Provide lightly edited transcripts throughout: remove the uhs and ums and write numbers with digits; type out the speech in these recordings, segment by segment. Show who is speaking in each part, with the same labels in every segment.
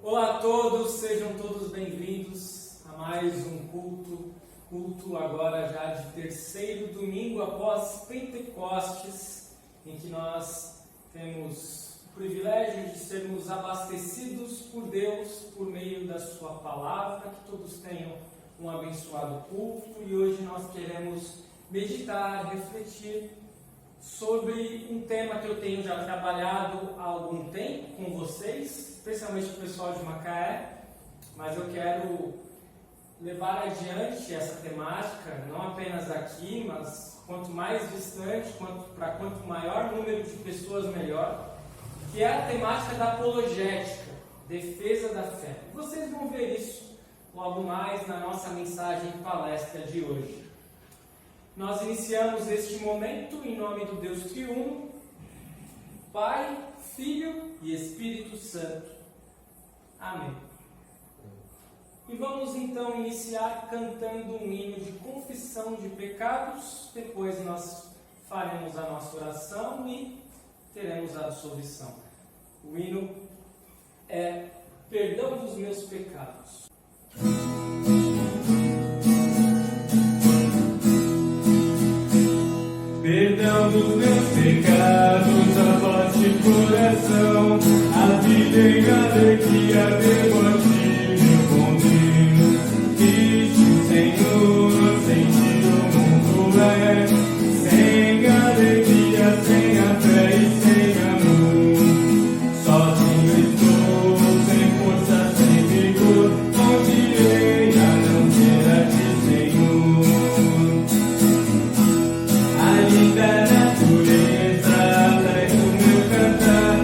Speaker 1: Olá a todos, sejam todos bem-vindos a mais um culto agora já de terceiro domingo após Pentecostes, em que nós temos o privilégio de sermos abastecidos por Deus por meio da sua palavra, que todos tenham um abençoado culto. E hoje nós queremos meditar, refletir sobre um tema que eu tenho já trabalhado há algum tempo com vocês, especialmente com o pessoal de Macaé, mas eu quero levar adiante essa temática, não apenas aqui, mas quanto mais distante, quanto maior número de pessoas, melhor, que é a temática da apologética, defesa da fé. Vocês vão ver isso logo mais na nossa mensagem palestra de hoje. Nós iniciamos este momento em nome do Deus Triuno, Pai, Filho e Espírito Santo. Amém. E vamos então iniciar cantando um hino de confissão de pecados. Depois nós faremos a nossa oração e teremos a absolvição. O hino é Perdão dos Meus Pecados.
Speaker 2: Perdão dos meus pecados, a voz de coração, a vida e a alegria devo a ti, meu bom Deus. Cristo, Senhor, sem ti o mundo é sem alegria, sem a fé e sem amor. Sozinho estou, sem força, sem vigor, onde irei a não ser a ti, Senhor. Da natureza, traz o meu cantar,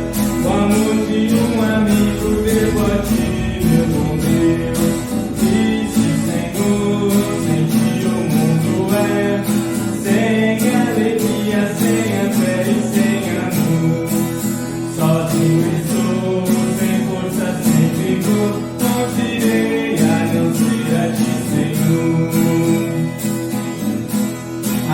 Speaker 2: o amor de um amigo devo a ti, meu bom Deus. Cristo, Senhor, sem ti o mundo é sem alegria, sem a fé e sem amor. Sozinho estou, sem força, sem vigor, onde irei a não ser a ti, Senhor.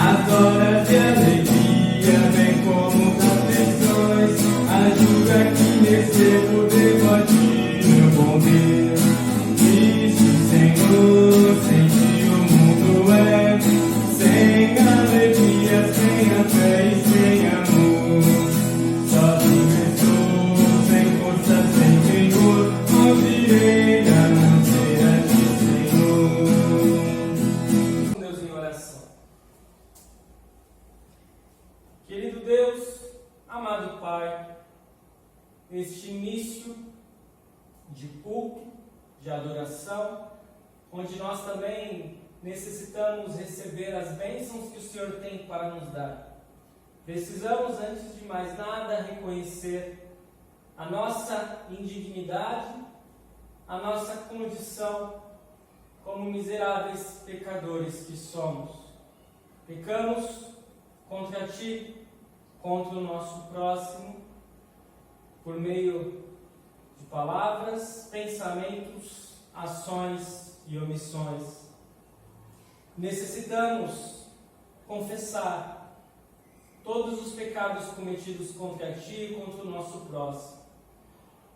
Speaker 2: As horas de alegria vem como aflições, ajuda que recebo devo a ti, meu bom Deus. Cristo, Senhor, sem ti o mundo é sem alegria, sem a fé e sem amor. Sozinho estou, sem força, sem vigor, onde irei a não ser a ti, Senhor.
Speaker 1: Deus em oração. Querido Deus, amado Pai, neste início de culto, de adoração, onde nós também necessitamos receber as bênçãos que o Senhor tem para nos dar. Precisamos, antes de mais nada, reconhecer a nossa indignidade, a nossa condição como miseráveis pecadores que somos. Pecamos contra Ti, contra o nosso próximo, por meio de palavras, pensamentos, ações e omissões. Necessitamos confessar todos os pecados cometidos contra Ti e contra o nosso próximo.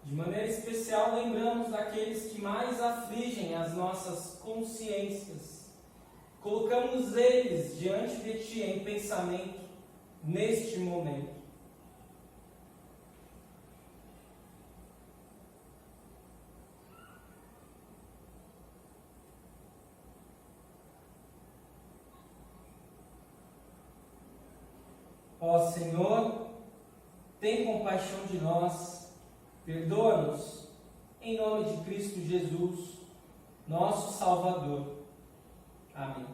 Speaker 1: De maneira especial, lembramos daqueles que mais afligem as nossas consciências. Colocamos eles diante de Ti em pensamento neste momento. Ó Senhor, tem compaixão de nós, perdoa-nos, em nome de Cristo Jesus, nosso Salvador. Amém.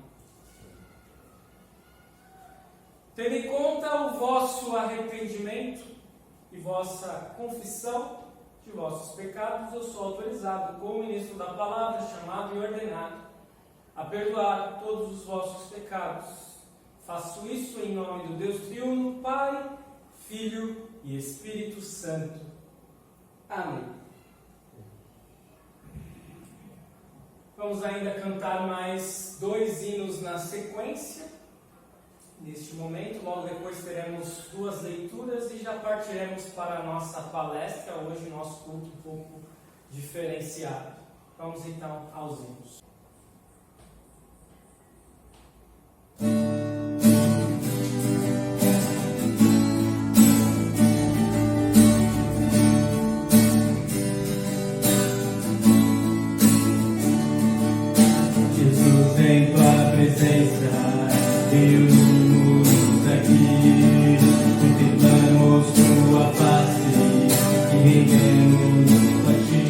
Speaker 1: Tendo em conta o vosso arrependimento e vossa confissão de vossos pecados, eu sou autorizado, como ministro da palavra, chamado e ordenado, a perdoar todos os vossos pecados. Faço isso em nome do Deus Triuno, Pai, Filho e Espírito Santo. Amém. Vamos ainda cantar mais 2 hinos na sequência. Neste momento, logo depois teremos 2 leituras e já partiremos para a nossa palestra. Hoje nosso culto um pouco diferenciado. Vamos então aos hinos.
Speaker 2: Em tua presença, reunimos aqui, contemplamos tua face e rendemos a ti.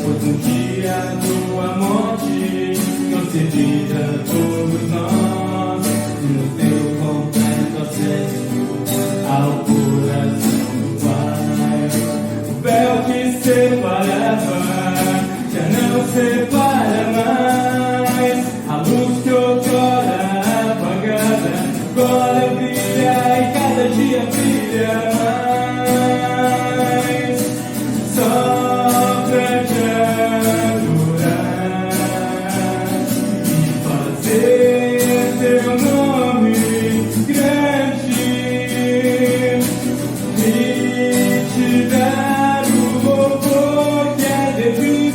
Speaker 2: Pois no dia tua morte, concedida a todos nós, e no teu completo acesso ao coração do Pai. O véu que separava já não separa mais. A luz que outrora apagada, agora brilha e cada dia brilha mais. Só pra te adorar e fazer teu nome grande e te dar o louvor que é devido.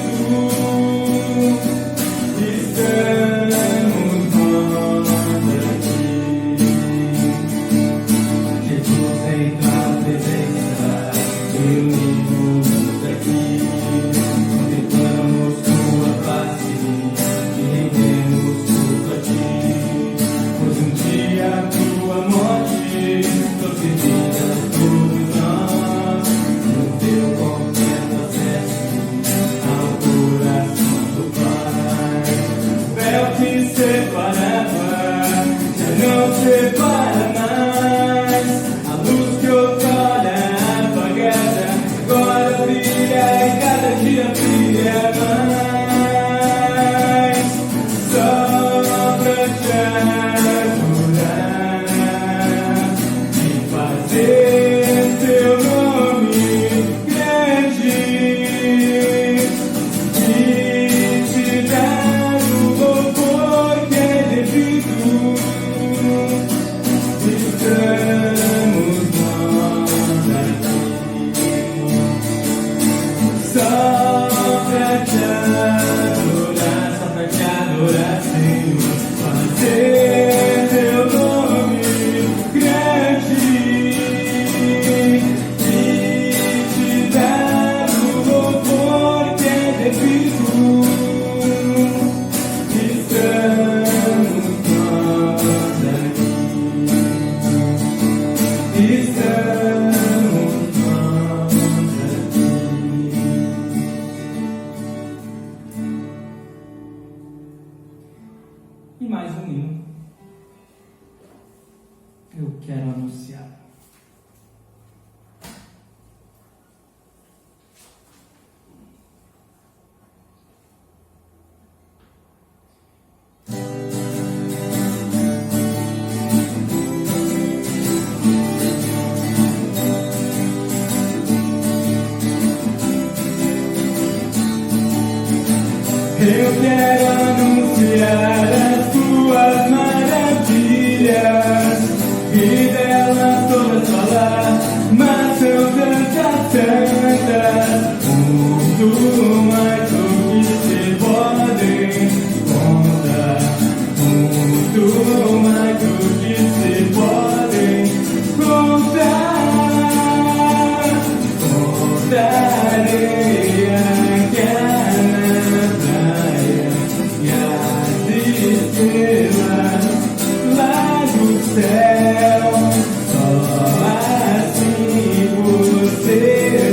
Speaker 2: E mais um hino eu quero anunciar. Eu quero anunciar as tuas maravilhas e delas todas falar, mas são tantas, tantas, muito mais do que se podem contar, muito mais do que se podem contar. Contarei que lá do céu, só assim você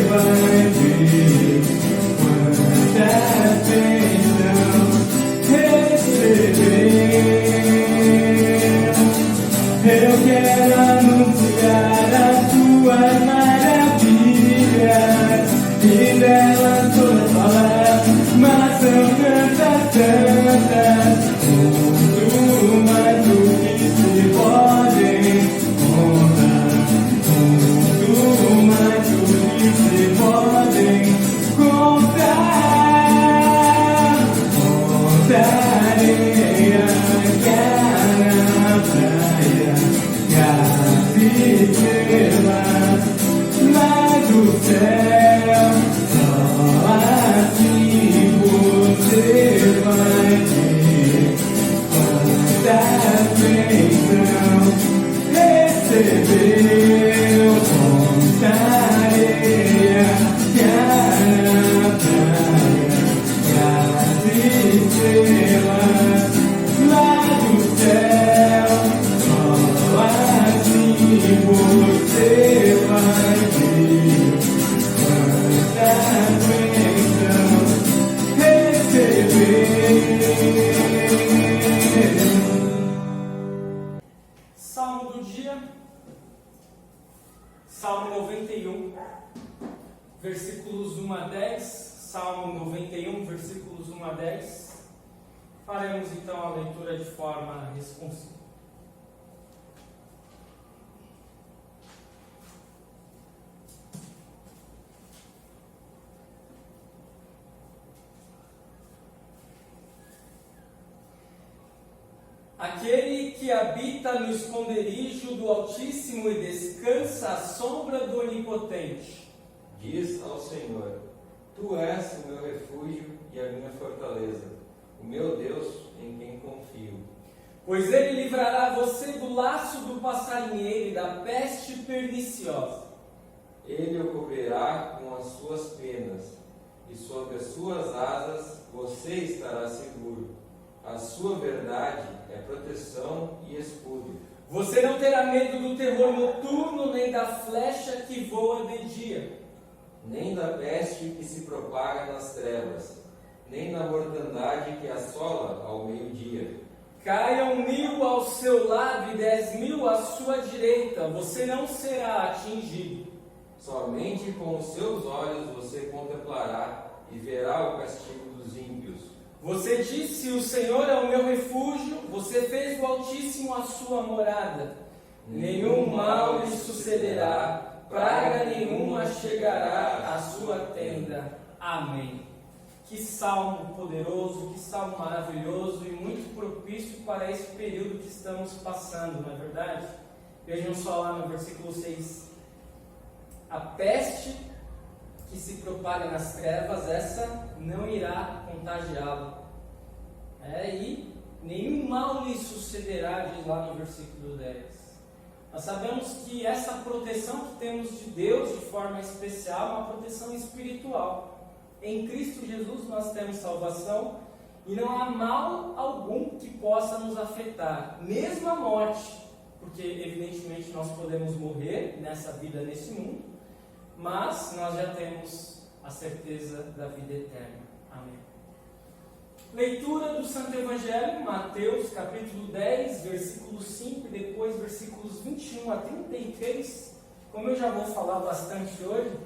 Speaker 2: vai ver quanta bênção receber. Eu quero anunciar as tuas maravilhas se podem contar. Conta areia que há na praia, gatas e estrelas lá do céu. Só assim você vai ver quantas bênçãos recebeu. Conta areia que há na praia, gatas e estrelas lá do céu. Só assim você vai ver quantas bênçãos recebeu.
Speaker 1: Salmo do dia, Salmo 91, versículos 1 a 10. Salmo 91, versículos 1 a 10. Faremos então a leitura de forma responsiva. Aquele que habita no esconderijo do Altíssimo e descansa à sombra do Onipotente,
Speaker 3: diz ao Senhor: Tu és o meu refúgio e a minha fortaleza, o meu Deus em quem confio.
Speaker 1: pois ele livrará você do laço do passarinheiro e da peste perniciosa.
Speaker 3: Ele o cobrirá com as suas penas, e sob as suas asas você estará seguro. A sua verdade é proteção e escudo.
Speaker 1: Você não terá medo do terror noturno, nem da flecha que voa de dia,
Speaker 3: Nem da peste que se propaga nas trevas, nem da mortandade que assola ao meio-dia.
Speaker 1: Caiam 1000 ao seu lado e 10.000 à sua direita, você não será atingido.
Speaker 3: Somente com os seus olhos você contemplará e verá o castigo dos ímpios.
Speaker 1: Você disse: o Senhor é o meu refúgio, você fez do Altíssimo a sua morada. Nenhum mal lhe sucederá, praga nenhuma chegará à sua tenda. Amém. Que salmo poderoso, que salmo maravilhoso e muito propício para esse período que estamos passando, não é verdade? Vejam só lá no versículo 6. A peste que se propaga nas trevas, essa não irá contagiá-lo. E nenhum mal lhe sucederá, diz lá no versículo 10. Nós sabemos que essa proteção que temos de Deus de forma especial é uma proteção espiritual. Em Cristo Jesus nós temos salvação e não há mal algum que possa nos afetar, mesmo a morte, porque evidentemente nós podemos morrer nessa vida, nesse mundo, mas nós já temos a certeza da vida eterna. Amém. Leitura do Santo Evangelho, Mateus capítulo 10, versículo 5 e depois versículos 21 a 33. Como eu já vou falar bastante hoje,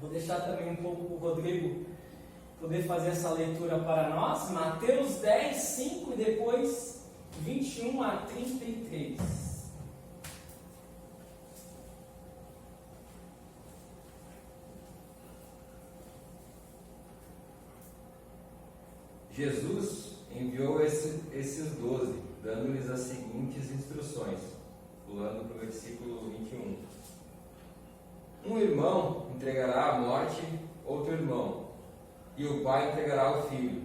Speaker 1: vou deixar também um pouco para o Rodrigo poder fazer essa leitura para nós. Mateus 10, 5 e depois 21 a 33.
Speaker 3: Jesus enviou esses 12, dando-lhes as seguintes instruções, pulando para o versículo 21. Um irmão entregará à morte outro irmão, e o pai entregará o filho.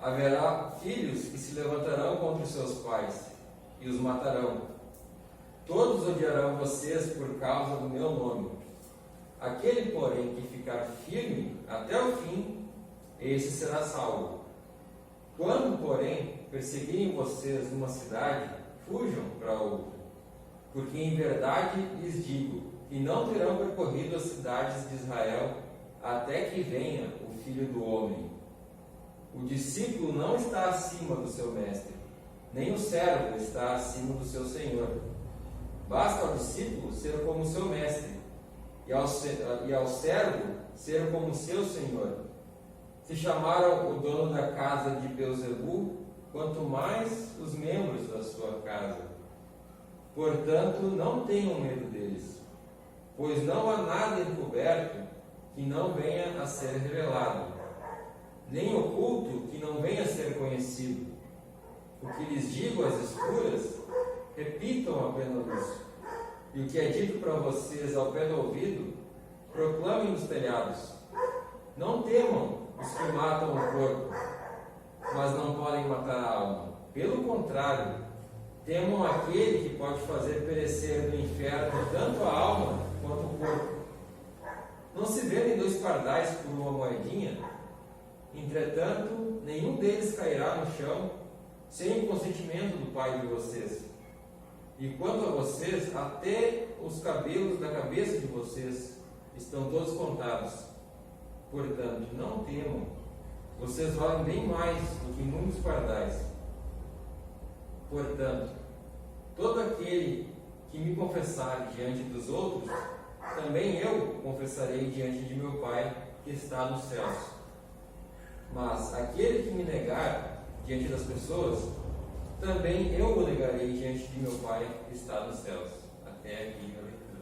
Speaker 3: Haverá filhos que se levantarão contra os seus pais, e os matarão. Todos odiarão vocês por causa do meu nome. Aquele, porém, que ficar firme até o fim, esse será salvo. Quando, porém, perseguirem vocês numa cidade, fujam para outra. Porque em verdade lhes digo que não terão percorrido as cidades de Israel até que venha o Filho do Homem. O discípulo não está acima do seu mestre, nem o servo está acima do seu senhor. Basta ao discípulo ser como seu mestre, e ao servo ser como seu senhor. Se chamaram o dono da casa de Beelzebu, quanto mais os membros da sua casa. Portanto, não tenham medo deles, pois não há nada encoberto que não venha a ser revelado, nem oculto que não venha a ser conhecido. O que lhes digo às escuras, repitam à plena luz. E o que é dito para vocês ao pé do ouvido, proclamem nos telhados. Não temam os que matam o corpo, mas não podem matar a alma. Pelo contrário, temam aquele que pode fazer perecer no inferno tanto a alma quanto o corpo. Não se vendem 2 pardais por uma moedinha? Entretanto, nenhum deles cairá no chão sem o consentimento do Pai de vocês. E quanto a vocês, até os cabelos da cabeça de vocês estão todos contados. Portanto, não temam, vocês valem bem mais do que muitos pardais. Portanto, todo aquele que me confessar diante dos outros, também eu confessarei diante de meu Pai que está nos céus. Mas aquele que me negar diante das pessoas, também eu o negarei diante de meu Pai que está nos céus. Até aqui a leitura.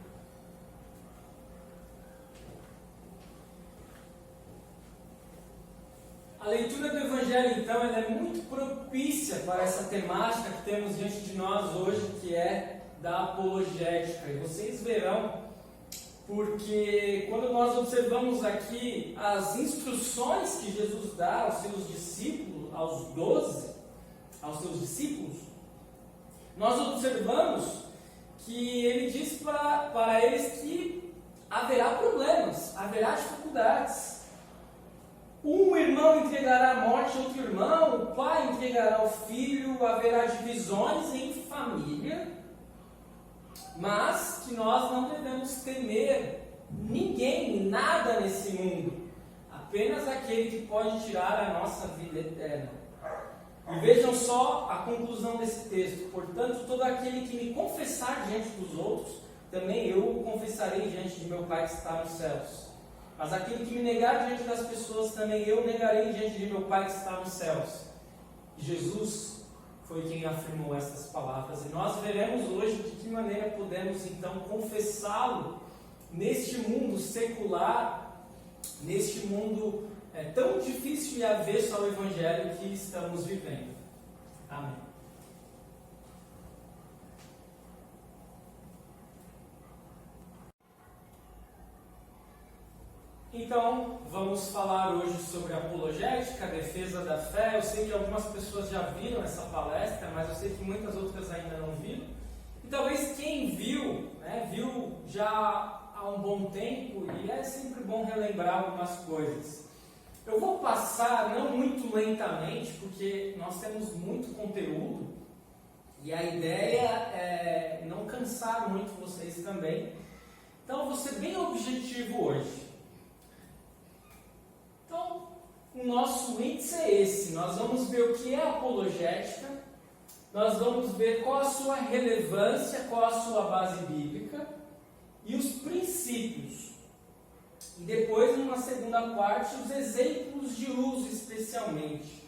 Speaker 1: A leitura do Evangelho, então, ela é muito propícia para essa temática que temos diante de nós hoje, que é da apologética. E vocês verão, porque quando nós observamos aqui as instruções que Jesus dá aos seus discípulos, aos 12, aos seus discípulos, nós observamos que ele diz para eles que haverá problemas, haverá dificuldades. Um irmão entregará à morte outro irmão, o pai entregará o filho, haverá divisões em família, mas que nós não devemos temer ninguém, nada nesse mundo, apenas aquele que pode tirar a nossa vida eterna. E vejam só a conclusão desse texto: portanto, todo aquele que me confessar diante dos outros, também eu o confessarei diante de meu Pai que está nos céus. Mas aquele que me negar diante das pessoas, também eu negarei diante de meu Pai que está nos céus. E Jesus foi quem afirmou essas palavras. E nós veremos hoje de que maneira podemos então confessá-lo neste mundo secular, neste mundo tão difícil e avesso ao Evangelho que estamos vivendo. Amém. Então, vamos falar hoje sobre apologética, a defesa da fé. Eu sei que algumas pessoas já viram essa palestra, mas eu sei que muitas outras ainda não viram. E talvez quem viu, viu já há um bom tempo, e é sempre bom relembrar algumas coisas. Eu vou passar não muito lentamente, porque nós temos muito conteúdo, e a ideia é não cansar muito vocês também. Então, eu vou ser bem objetivo hoje. Então, o nosso índice é esse. Nós vamos ver o que é apologética, nós vamos ver qual a sua relevância, qual a sua base bíblica e os princípios. E depois, numa segunda parte, os exemplos de uso especialmente.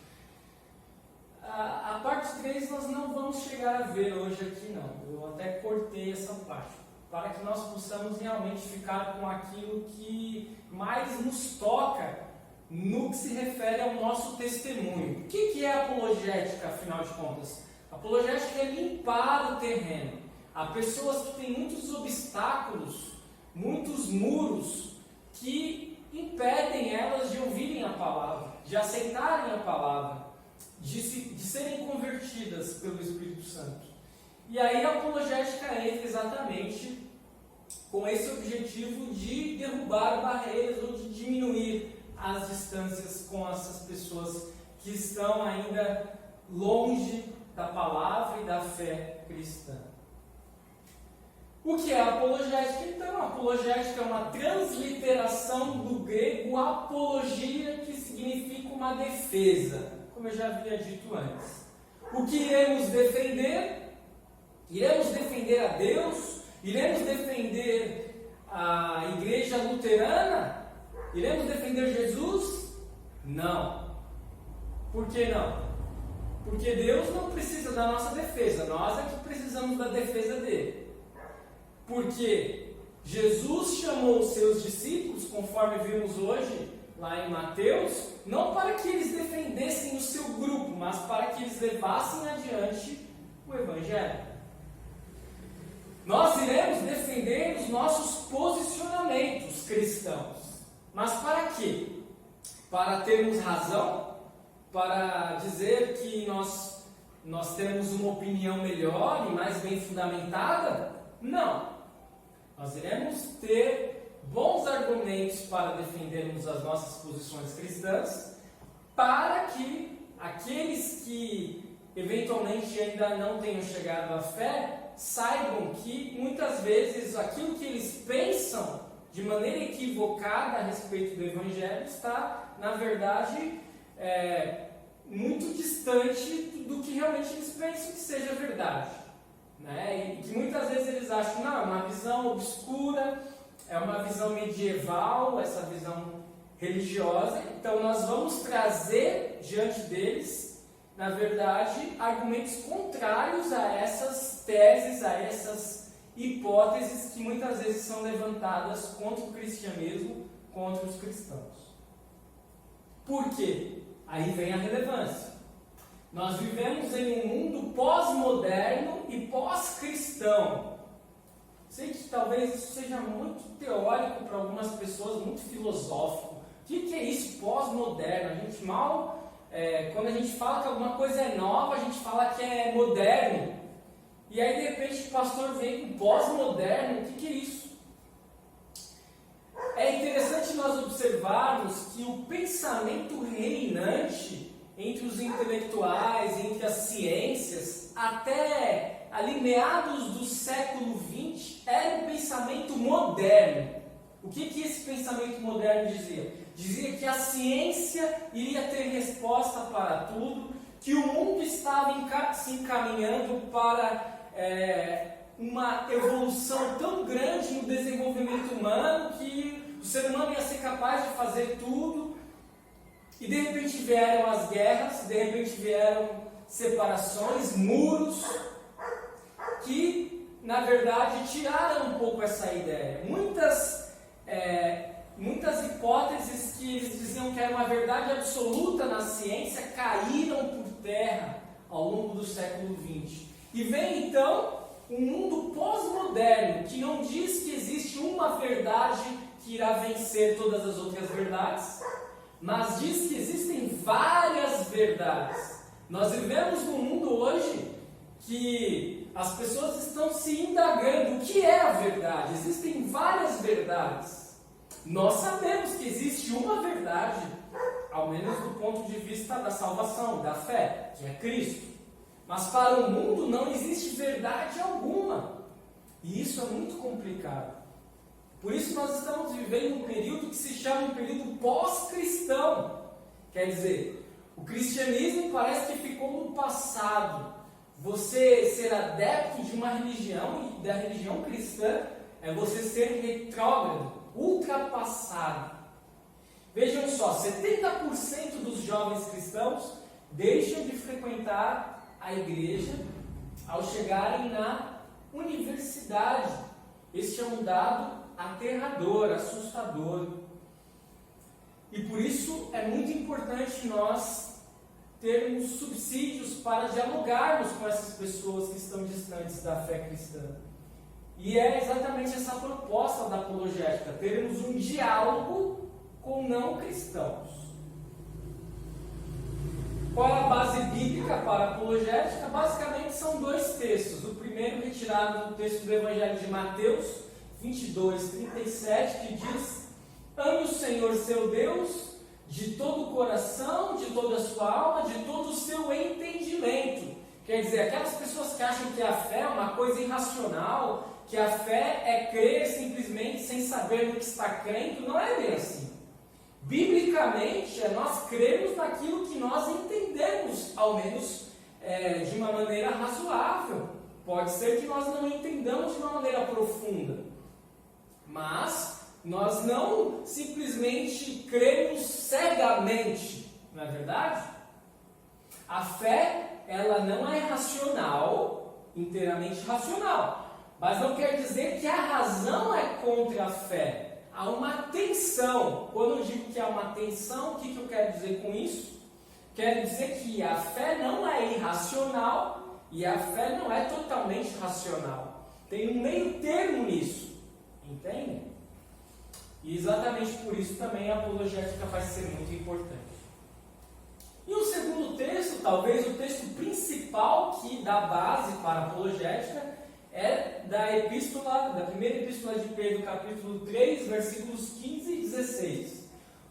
Speaker 1: A parte 3 nós não vamos chegar a ver hoje aqui não. Eu até cortei essa parte, para que nós possamos realmente ficar com aquilo que mais nos toca no que se refere ao nosso testemunho. O que é apologética, afinal de contas? Apologética é limpar o terreno. Há pessoas que têm muitos obstáculos, muitos muros, que impedem elas de ouvirem a palavra, de aceitarem a palavra, de serem convertidas pelo Espírito Santo. E aí a apologética entra exatamente com esse objetivo de derrubar barreiras ou de diminuir as distâncias com essas pessoas que estão ainda longe da palavra e da fé cristã. O que é apologética? Então, a apologética é uma transliteração do grego apologia, que significa uma defesa, como eu já havia dito antes. O que iremos defender? Iremos defender a Deus? Iremos defender a igreja luterana? Iremos defender Jesus? Não. Por que não? Porque Deus não precisa da nossa defesa, nós é que precisamos da defesa dele. Por quê? Jesus chamou os seus discípulos, conforme vimos hoje lá em Mateus, não para que eles defendessem o seu grupo, mas para que eles levassem adiante o Evangelho. Nós iremos defender os nossos posicionamentos cristãos. Mas para quê? Para termos razão? Para dizer que nós temos uma opinião melhor e mais bem fundamentada? Não. Nós iremos ter bons argumentos para defendermos as nossas posições cristãs, para que aqueles que eventualmente ainda não tenham chegado à fé saibam que muitas vezes aquilo que eles pensam de maneira equivocada a respeito do Evangelho está, na verdade, muito distante do que realmente eles pensam que seja verdade. Né? E que muitas vezes eles acham, não, é uma visão obscura, é uma visão medieval, essa visão religiosa. Então nós vamos trazer diante deles, na verdade, argumentos contrários a essas teses, a essas hipóteses que muitas vezes são levantadas contra o cristianismo, contra os cristãos. Por quê? Aí vem a relevância. Nós vivemos em um mundo pós-moderno e pós-cristão. Sei que talvez isso seja muito teórico para algumas pessoas, muito filosófico. O que é isso, pós-moderno? A gente quando a gente fala que alguma coisa é nova, a gente fala que é moderno. E aí, de repente, o pastor vem com pós-moderno. O que é isso? É interessante nós observarmos que o pensamento reinante entre os intelectuais, entre as ciências, até ali meados do século XX, era um pensamento moderno. O que esse pensamento moderno dizia? Dizia que a ciência iria ter resposta para tudo, que o mundo estava se encaminhando para uma evolução tão grande no desenvolvimento humano que o ser humano ia ser capaz de fazer tudo. E de repente vieram as guerras, de repente vieram separações, muros, que na verdade tiraram um pouco essa ideia. Muitas hipóteses que eles diziam que era uma verdade absoluta na ciência caíram por terra ao longo do século XX. E vem então um mundo pós-moderno que não diz que existe uma verdade que irá vencer todas as outras verdades, mas diz que existem várias verdades. Nós vivemos num mundo hoje que as pessoas estão se indagando o que é a verdade. Existem várias verdades. Nós sabemos que existe uma verdade, ao menos do ponto de vista da salvação, da fé, que é Cristo. Mas para o mundo não existe verdade alguma. E isso é muito complicado. Por isso nós estamos vivendo um período que se chama um período pós-cristão. Quer dizer, o cristianismo parece que ficou no passado. Você ser adepto de uma religião, e da religião cristã, é você ser retrógrado, ultrapassado. Vejam só, 70% dos jovens cristãos deixam de frequentar a igreja ao chegarem na universidade. Este é um dado aterrador, assustador. E por isso é muito importante nós termos subsídios para dialogarmos com essas pessoas que estão distantes da fé cristã. E é exatamente essa proposta da apologética, termos um diálogo com não cristãos. Qual é a base bíblica para a apologética? Basicamente são dois textos. O primeiro retirado do texto do Evangelho de Mateus 22:37, que diz: ame o Senhor seu Deus de todo o coração, de toda a sua alma, de todo o seu entendimento. Quer dizer, aquelas pessoas que acham que a fé é uma coisa irracional, que a fé é crer simplesmente sem saber no que está crendo, não é bem assim. Biblicamente, nós cremos naquilo que nós entendemos, ao menos de uma maneira razoável. Pode ser que nós não entendamos de uma maneira profunda, mas nós não simplesmente cremos cegamente, não é verdade? A fé, ela não é racional, inteiramente racional, Mas não quer dizer que a razão é contra a fé. Há uma tensão. Quando eu digo que há uma tensão, o que eu quero dizer com isso? Quero dizer que a fé não é irracional e a fé não é totalmente racional. Tem um meio termo nisso. Entende? E exatamente por isso também a apologética vai ser muito importante. E o segundo texto, talvez o texto principal que dá base para a apologética, é da primeira epístola de Pedro, capítulo 3, versículos 15 e 16.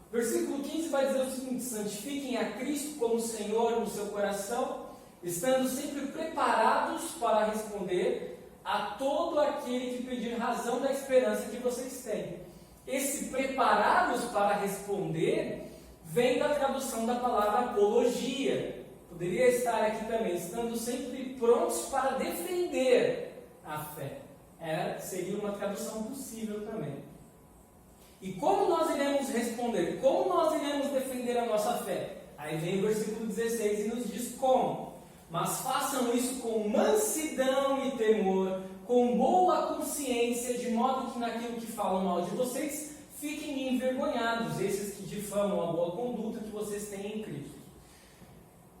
Speaker 1: O versículo 15 vai dizer o seguinte: santifiquem a Cristo como Senhor no seu coração, estando sempre preparados para responder a todo aquele que pedir razão da esperança que vocês têm. Esse preparados para responder vem da tradução da palavra apologia. Poderia estar aqui também, estando sempre prontos para defender a fé. Seria uma tradução possível também. E como nós iremos responder? Como nós iremos defender a nossa fé? Aí vem o versículo 16 e nos diz como. Mas façam isso com mansidão e temor, com boa consciência, de modo que naquilo que falam mal de vocês, fiquem envergonhados, esses que difamam a boa conduta que vocês têm em Cristo.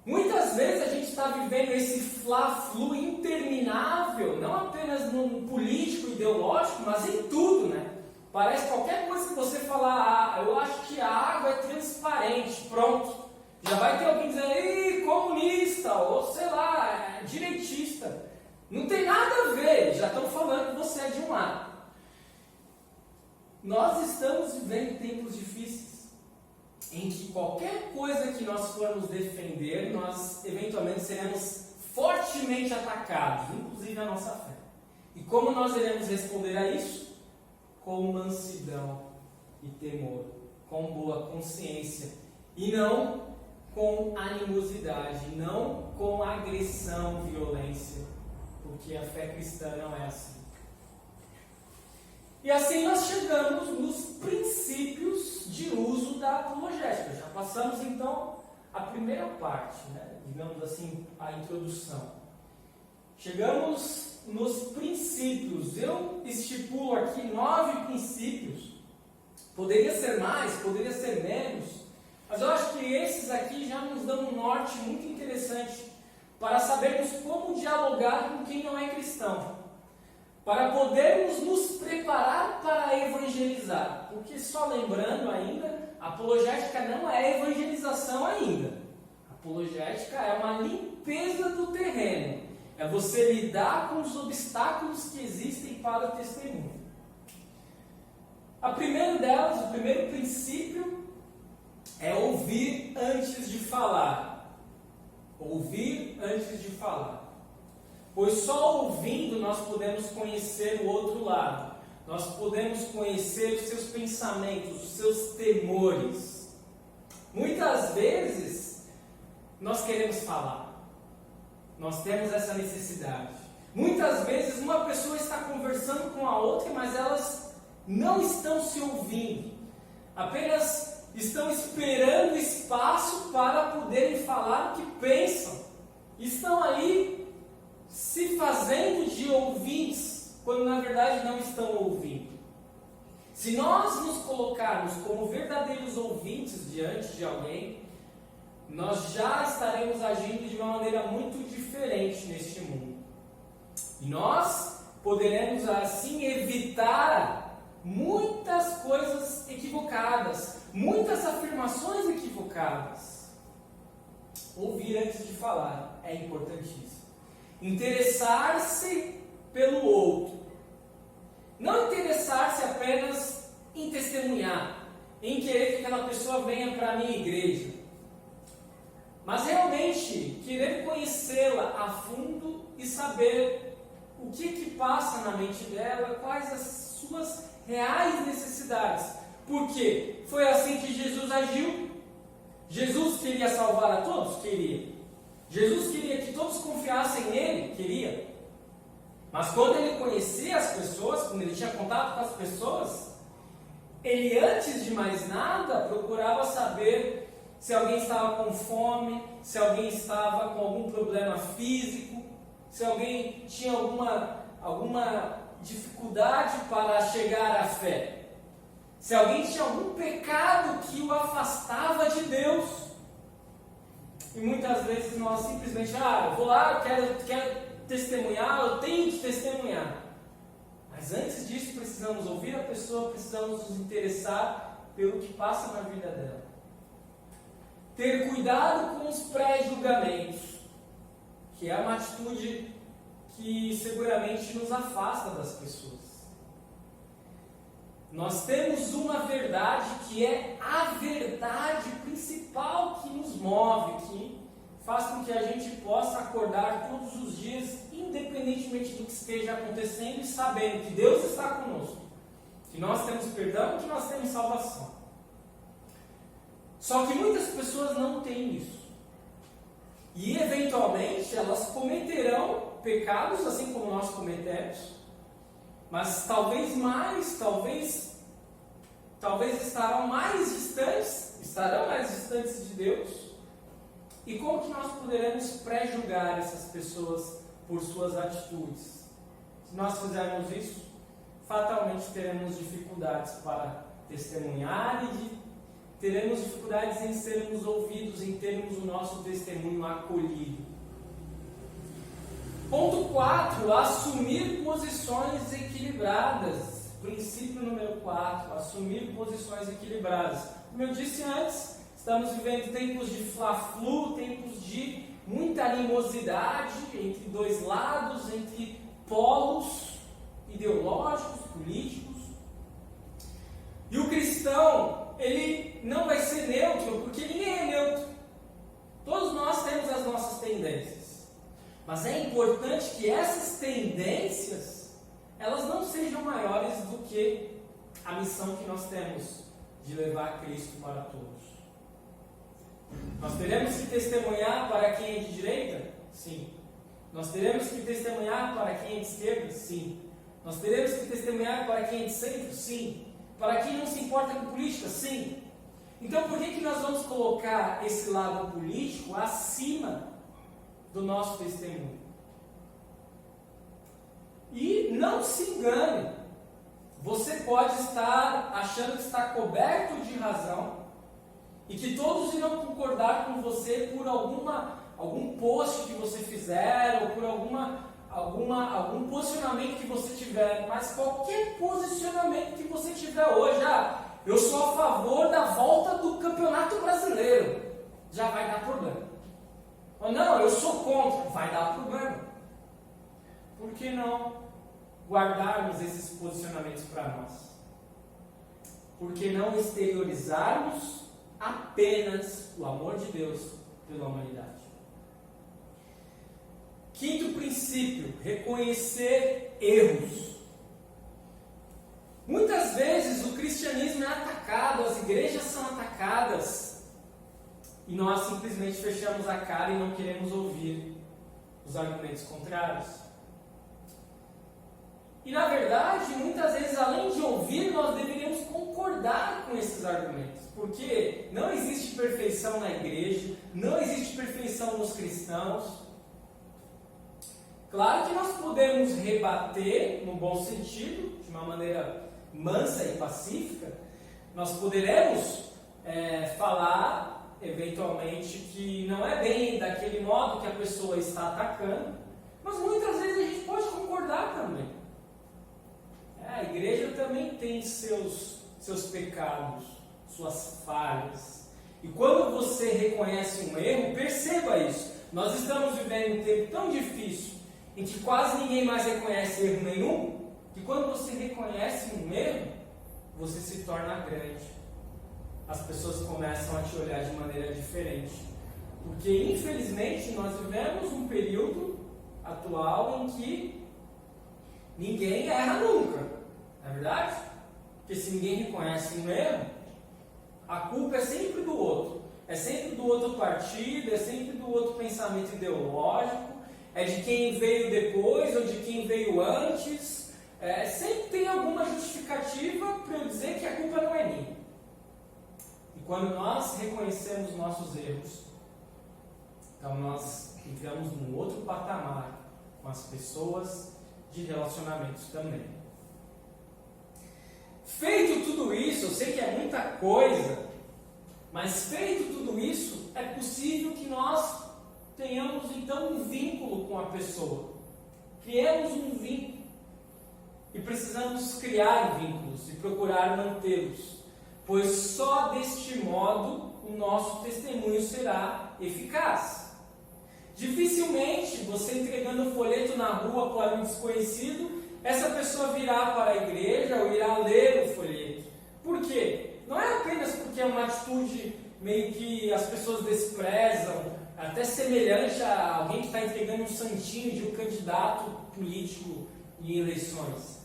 Speaker 1: Muitas vezes a gente está vivendo esse fla-flu interminável, não apenas no político, ideológico, mas em tudo, né? Parece qualquer coisa que você falar, eu acho que a água é transparente, pronto. Já vai ter alguém dizendo, ei, comunista, ou sei lá, direitista. Não tem nada a ver, já estão falando que você é de um lado. Nós estamos vivendo tempos difíceis, em que qualquer coisa que nós formos defender, nós eventualmente seremos fortemente atacados, inclusive a nossa fé. E como nós iremos responder a isso? Com mansidão e temor, com boa consciência, e não com animosidade, não com agressão, violência, porque a fé cristã não é assim. E assim nós chegamos nos princípios de uso da apologética. Já passamos então a primeira parte, né? Digamos assim, a introdução. Chegamos nos princípios. Eu estipulo aqui 9 princípios. Poderia ser mais, poderia ser menos, mas eu acho que esses aqui já nos dão um norte muito interessante para sabermos como dialogar com quem não é cristão. Para podermos nos preparar para evangelizar. Porque só lembrando ainda, a apologética não é evangelização ainda. A apologética é uma limpeza do terreno. É você lidar com os obstáculos que existem para o testemunho. A primeira delas, o primeiro princípio, é ouvir antes de falar. Ouvir antes de falar. Pois só ouvindo nós podemos conhecer o outro lado. Nós podemos conhecer os seus pensamentos, os seus temores. Muitas vezes nós queremos falar. Nós temos essa necessidade. Muitas vezes uma pessoa está conversando com a outra, mas elas não estão se ouvindo. Apenas estão esperando espaço para poderem falar o que pensam. Estão aí se fazendo de ouvintes, quando na verdade não estão ouvindo. Se nós nos colocarmos como verdadeiros ouvintes diante de alguém, nós já estaremos agindo de uma maneira muito diferente neste mundo. E nós poderemos assim evitar muitas coisas equivocadas, muitas afirmações equivocadas. Ouvir antes de falar é importantíssimo. Interessar-se pelo outro. Não interessar-se apenas em testemunhar, em querer que aquela pessoa venha para a minha igreja, mas realmente querer conhecê-la a fundo e saber o que passa na mente dela, quais as suas reais necessidades. Porque foi assim que Jesus agiu. Jesus queria salvar a todos? Queria. Jesus queria que todos confiassem nele? Queria. Mas quando ele conhecia as pessoas, quando ele tinha contato com as pessoas, ele, antes de mais nada, procurava saber se alguém estava com fome, se alguém estava com algum problema físico, se alguém tinha alguma dificuldade para chegar à fé, se alguém tinha algum pecado que o afastava de Deus. E muitas vezes nós simplesmente, eu vou lá, eu quero testemunhar, eu tenho que testemunhar. Mas antes disso precisamos ouvir a pessoa, precisamos nos interessar pelo que passa na vida dela. Ter cuidado com os pré-julgamentos, que é uma atitude que seguramente nos afasta das pessoas. Nós temos uma verdade que é a verdade principal que nos move, que faz com que a gente possa acordar todos os dias, independentemente do que esteja acontecendo, e sabendo que Deus está conosco, que nós temos perdão, que nós temos salvação. Só que muitas pessoas não têm isso. E eventualmente elas cometerão pecados assim como nós cometemos, mas talvez estarão mais distantes de Deus. E como que nós poderemos pré-julgar essas pessoas por suas atitudes? Se nós fizermos isso, fatalmente teremos dificuldades para testemunhar e teremos dificuldades em sermos ouvidos, em termos o nosso testemunho acolhido. Ponto 4, assumir posições equilibradas. Princípio número 4, assumir posições equilibradas. Como eu disse antes, estamos vivendo tempos de fla-flu, tempos de muita animosidade entre dois lados, entre polos ideológicos, políticos. E o cristão, ele não vai ser neutro, porque ninguém é neutro. Todos nós temos as nossas tendências. Mas é importante que essas tendências, elas não sejam maiores do que a missão que nós temos de levar Cristo para todos. Nós teremos que testemunhar para quem é de direita? Sim. Nós teremos que testemunhar para quem é de esquerda? Sim. Nós teremos que testemunhar para quem é de centro? Sim. Para quem não se importa com política? Sim. Então por que nós vamos colocar esse lado político acima do nosso testemunho? E não se engane, você pode estar achando que está coberto de razão e que todos irão concordar com você por algum post que você fizer ou por algum posicionamento que você tiver, mas qualquer posicionamento que você tiver hoje, eu sou a favor da volta do Campeonato Brasileiro, já vai dar problema. Ou não, eu sou contra, vai dar problema. Por que não guardarmos esses posicionamentos para nós? Por que não exteriorizarmos apenas o amor de Deus pela humanidade? Quinto princípio, reconhecer erros. Muitas vezes o cristianismo é atacado, as igrejas são atacadas e nós simplesmente fechamos a cara e não queremos ouvir os argumentos contrários. E na verdade, muitas vezes, além de ouvir, nós deveríamos concordar com esses argumentos, porque não existe perfeição na igreja, não existe perfeição nos cristãos. Claro que nós podemos rebater, no bom sentido, de uma maneira mansa e pacífica. Nós poderemos falar, eventualmente, que não é bem daquele modo que a pessoa está atacando, mas muitas vezes a gente pode concordar também. A igreja também tem seus pecados, suas falhas. E quando você reconhece um erro, perceba isso. Nós estamos vivendo um tempo tão difícil, em que quase ninguém mais reconhece erro nenhum, que quando você reconhece um erro, você se torna grande. As pessoas começam a te olhar de maneira diferente. Porque, infelizmente, nós vivemos um período atual em que ninguém erra nunca. Não é verdade? Porque se ninguém reconhece um erro, a culpa é sempre do outro. É sempre do outro partido, é sempre do outro pensamento ideológico, é de quem veio depois ou de quem veio antes. Sempre tem alguma justificativa para eu dizer que a culpa não é minha. E quando nós reconhecemos nossos erros, então nós entramos num outro patamar com as pessoas de relacionamentos também. Feito tudo isso, eu sei que é muita coisa, mas feito tudo isso, é possível que nós tenhamos então um vínculo com a pessoa. Criemos um vínculo. E precisamos criar vínculos e procurar mantê-los, pois só deste modo o nosso testemunho será eficaz. Dificilmente você entregando um folheto na rua para um desconhecido, essa pessoa virá para a igreja ou irá ler o folheto. Por quê? Não é apenas porque é uma atitude meio que as pessoas desprezam, até semelhante a alguém que está entregando um santinho de um candidato político em eleições.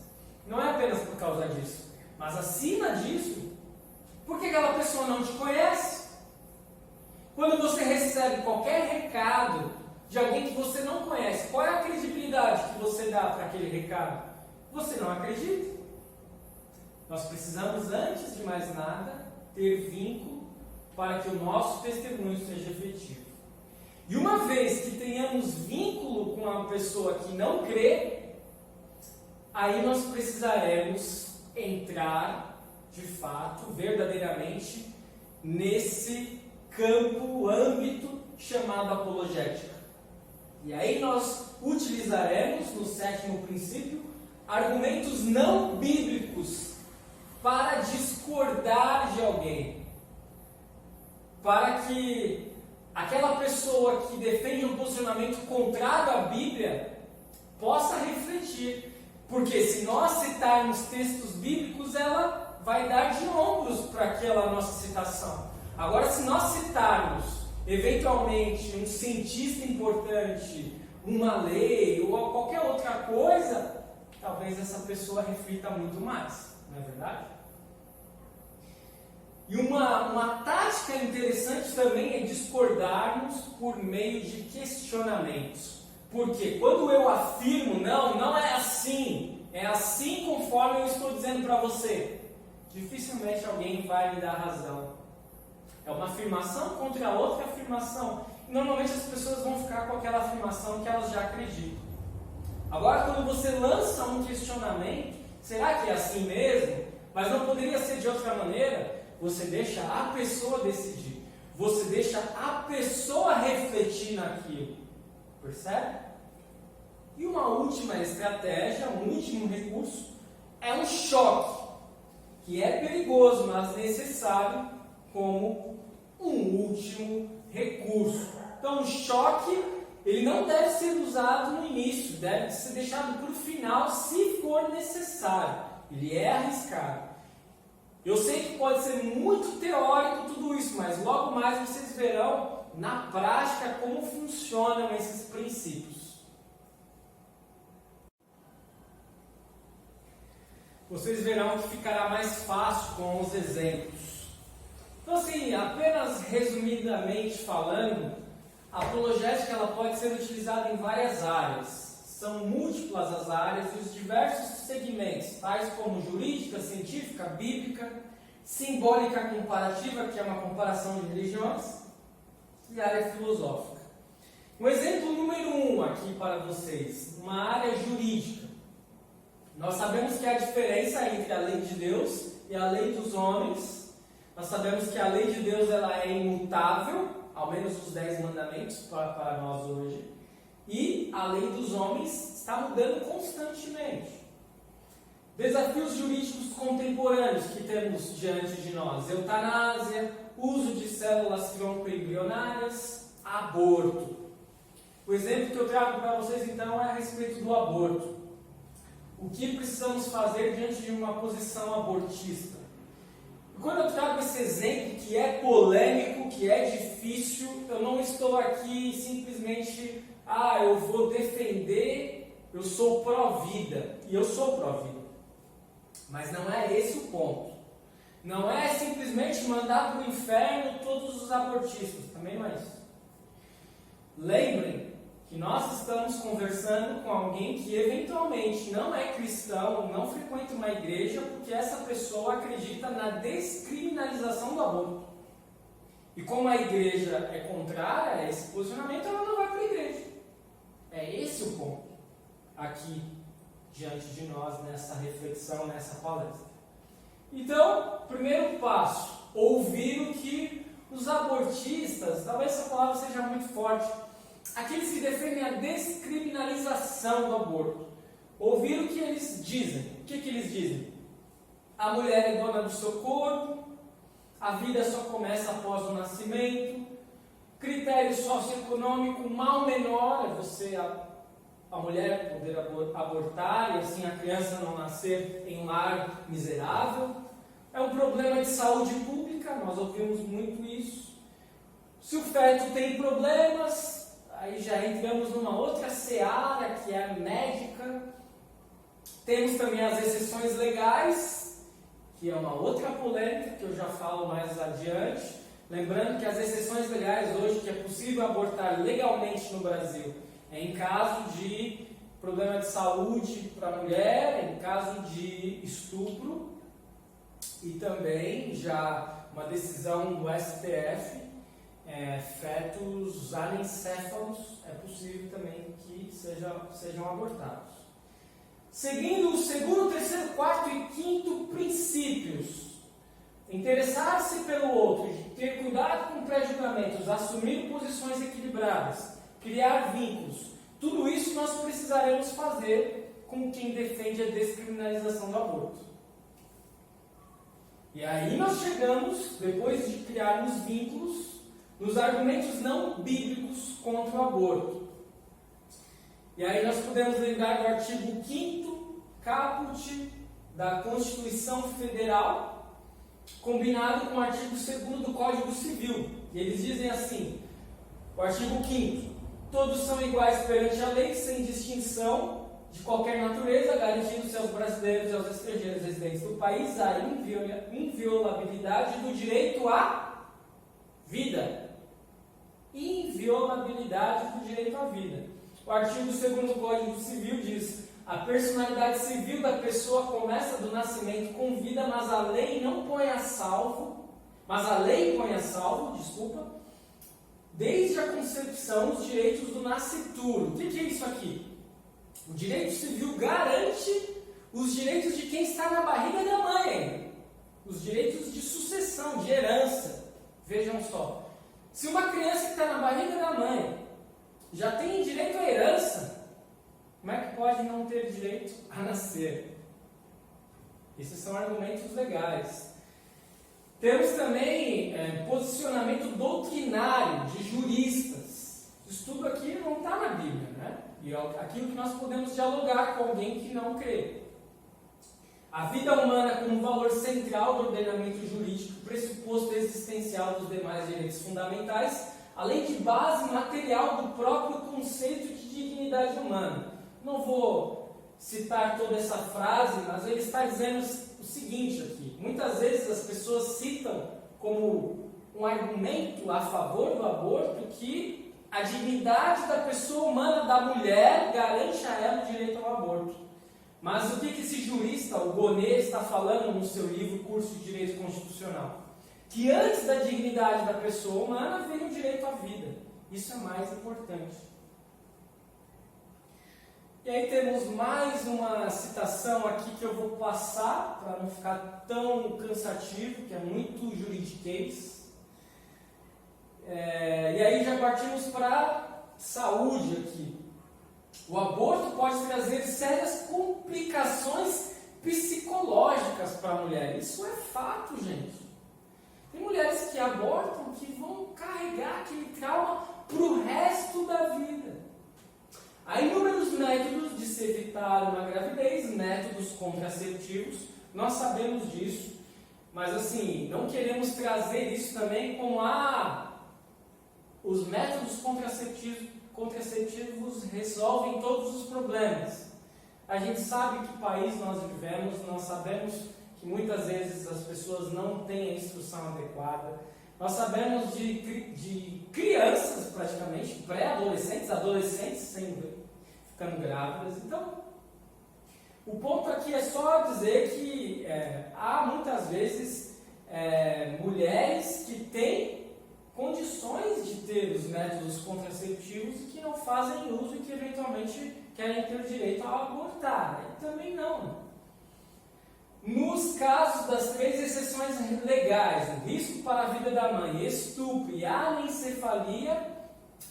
Speaker 1: Não é apenas por causa disso, mas acima disso, porque aquela pessoa não te conhece. Quando você recebe qualquer recado de alguém que você não conhece, qual é a credibilidade que você dá para aquele recado? Você não acredita. Nós precisamos, antes de mais nada, ter vínculo para que o nosso testemunho seja efetivo. E uma vez que tenhamos vínculo com uma pessoa que não crê, aí nós precisaremos entrar, de fato, verdadeiramente, nesse campo, âmbito chamado apologética. E aí nós utilizaremos, no 7º princípio, argumentos não bíblicos para discordar de alguém. Para que aquela pessoa que defende um posicionamento contrário à Bíblia possa refletir. Porque se nós citarmos textos bíblicos, ela vai dar de ombros para aquela nossa citação. Agora, se nós citarmos, eventualmente, um cientista importante, uma lei ou qualquer outra coisa, talvez essa pessoa reflita muito mais, não é verdade? E uma tática interessante também é discordarmos por meio de questionamentos. Porque quando eu afirmo, não é assim conforme eu estou dizendo para você, dificilmente alguém vai me dar razão. É uma afirmação contra outra afirmação. E normalmente as pessoas vão ficar com aquela afirmação que elas já acreditam. Agora, quando você lança um questionamento, será que é assim mesmo? Mas não poderia ser de outra maneira? Você deixa a pessoa decidir. Você deixa a pessoa refletir naquilo. Percebe? E uma última estratégia, um último recurso, é um choque, que é perigoso, mas necessário como um último recurso. Então, o choque, ele não deve ser usado no início, deve ser deixado para o final, se for necessário. Ele é arriscado. Eu sei que pode ser muito teórico tudo isso, mas logo mais vocês verão na prática como funcionam esses princípios. Vocês verão que ficará mais fácil com os exemplos. Então, assim, apenas resumidamente falando, a apologética ela pode ser utilizada em várias áreas. São múltiplas as áreas e os diversos segmentos, tais como jurídica, científica, bíblica, simbólica comparativa, que é uma comparação de religiões, e área filosófica. Um exemplo número 1 aqui para vocês, uma área jurídica. Nós sabemos que há diferença entre a lei de Deus e a lei dos homens. Nós sabemos que a lei de Deus ela é imutável, ao menos os 10 mandamentos para nós hoje. E a lei dos homens está mudando constantemente. Desafios jurídicos contemporâneos que temos diante de nós: eutanásia, uso de células tronco-embrionárias, aborto. O exemplo que eu trago para vocês então é a respeito do aborto. O que precisamos fazer diante de uma posição abortista? E quando eu trago esse exemplo que é polêmico, que é difícil, eu não estou aqui simplesmente, eu vou defender, eu sou pró-vida, e eu sou pró-vida. Mas não é esse o ponto. Não é simplesmente mandar para o inferno todos os abortistas, também não é isso. Lembrem que nós estamos conversando com alguém que eventualmente não é cristão, não frequenta uma igreja, porque essa pessoa acredita na descriminalização do aborto. E como a igreja é contrária a esse posicionamento, ela não vai para a igreja. É esse o ponto aqui. diante de nós nessa reflexão, nessa palestra. Então, primeiro passo, ouvir o que os abortistas, talvez essa palavra seja muito forte, aqueles que defendem a descriminalização do aborto, ouvir o que eles dizem. O que eles dizem? A mulher é dona do seu corpo, a vida só começa após o nascimento, critério socioeconômico mal menor é você, a mulher poder abortar e assim a criança não nascer em um lar miserável. É um problema de saúde pública, nós ouvimos muito isso. Se o feto tem problemas, aí já entramos numa outra seara que é a médica. Temos também as exceções legais, que é uma outra polêmica que eu já falo mais adiante. Lembrando que as exceções legais hoje, que é possível abortar legalmente no Brasil, é em caso de problema de saúde para a mulher, em caso de estupro, e também já uma decisão do STF, fetos anencéfalos, é possível também que sejam abortados. Seguindo o segundo, terceiro, quarto e quinto princípios, interessar-se pelo outro, ter cuidado com pré-julgamentos, assumir posições equilibradas, criar vínculos, tudo isso nós precisaremos fazer com quem defende a descriminalização do aborto. E aí nós chegamos, depois de criarmos vínculos, nos argumentos não bíblicos contra o aborto. E aí nós podemos lembrar do artigo 5º, caput da Constituição Federal, combinado com o artigo 2º do Código Civil. E eles dizem assim, o artigo 5º, todos são iguais perante a lei, sem distinção de qualquer natureza, garantindo-se aos brasileiros e aos estrangeiros residentes do país a inviolabilidade do direito à vida. Inviolabilidade do direito à vida. O artigo 2º do Código Civil diz: a personalidade civil da pessoa começa do nascimento com vida, mas a lei põe a salvo, desde a concepção, os direitos do nascituro. O que é isso aqui? O direito civil garante os direitos de quem está na barriga da mãe, os direitos de sucessão, de herança. Vejam só, se uma criança que está na barriga da mãe já tem direito à herança, como é que pode não ter direito a nascer? Esses são argumentos legais. Temos também posicionamento doutrinário de juristas. Isso tudo aqui não está na Bíblia, né? E é aquilo que nós podemos dialogar com alguém que não crê. A vida humana como valor central do ordenamento jurídico, pressuposto existencial dos demais direitos fundamentais, além de base material do próprio conceito de dignidade humana. Não vou citar toda essa frase, mas ele está dizendo o seguinte aqui. Muitas vezes as pessoas citam como um argumento a favor do aborto que a dignidade da pessoa humana, da mulher, garante a ela o direito ao aborto. Mas o que esse jurista, o Gonnet, está falando no seu livro Curso de Direito Constitucional? Que antes da dignidade da pessoa humana vem o direito à vida. Isso é mais importante. E aí temos mais uma citação aqui que eu vou passar, para não ficar tão cansativo, que é muito juridiquês. E aí já partimos para saúde aqui. O aborto pode trazer sérias complicações psicológicas para a mulher. Isso é fato, gente. Tem mulheres que abortam que vão carregar aquele trauma para o resto da vida. Há inúmeros métodos de se evitar uma gravidez, métodos contraceptivos, nós sabemos disso, mas assim, não queremos trazer isso também como os métodos contraceptivos resolvem todos os problemas. A gente sabe que país nós vivemos, nós sabemos que muitas vezes as pessoas não têm a instrução adequada. Nós sabemos de crianças, praticamente, pré-adolescentes, adolescentes ficando grávidas. Então, o ponto aqui é só dizer que há muitas vezes mulheres que têm condições de ter os métodos contraceptivos e que não fazem uso e que eventualmente querem ter o direito a abortar. Também não. Nos casos das 3 exceções legais, o risco para a vida da mãe, estupro e anencefalia,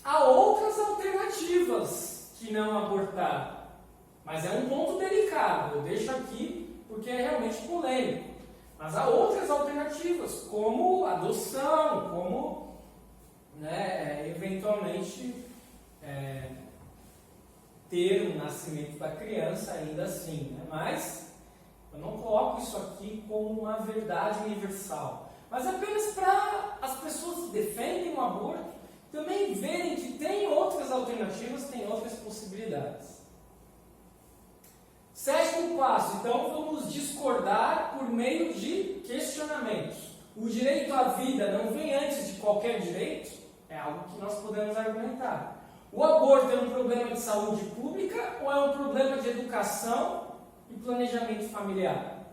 Speaker 1: há outras alternativas que não abortar. Mas é um ponto delicado, eu deixo aqui porque é realmente polêmico. Mas há outras alternativas, como adoção, como eventualmente ter o nascimento da criança ainda assim. Mas eu não coloco isso aqui como uma verdade universal. Mas apenas para as pessoas que defendem o aborto também verem que tem outras alternativas, tem outras possibilidades. 7º passo, então vamos discordar por meio de questionamentos. O direito à vida não vem antes de qualquer direito? É algo que nós podemos argumentar. O aborto é um problema de saúde pública ou é um problema de educação e planejamento familiar?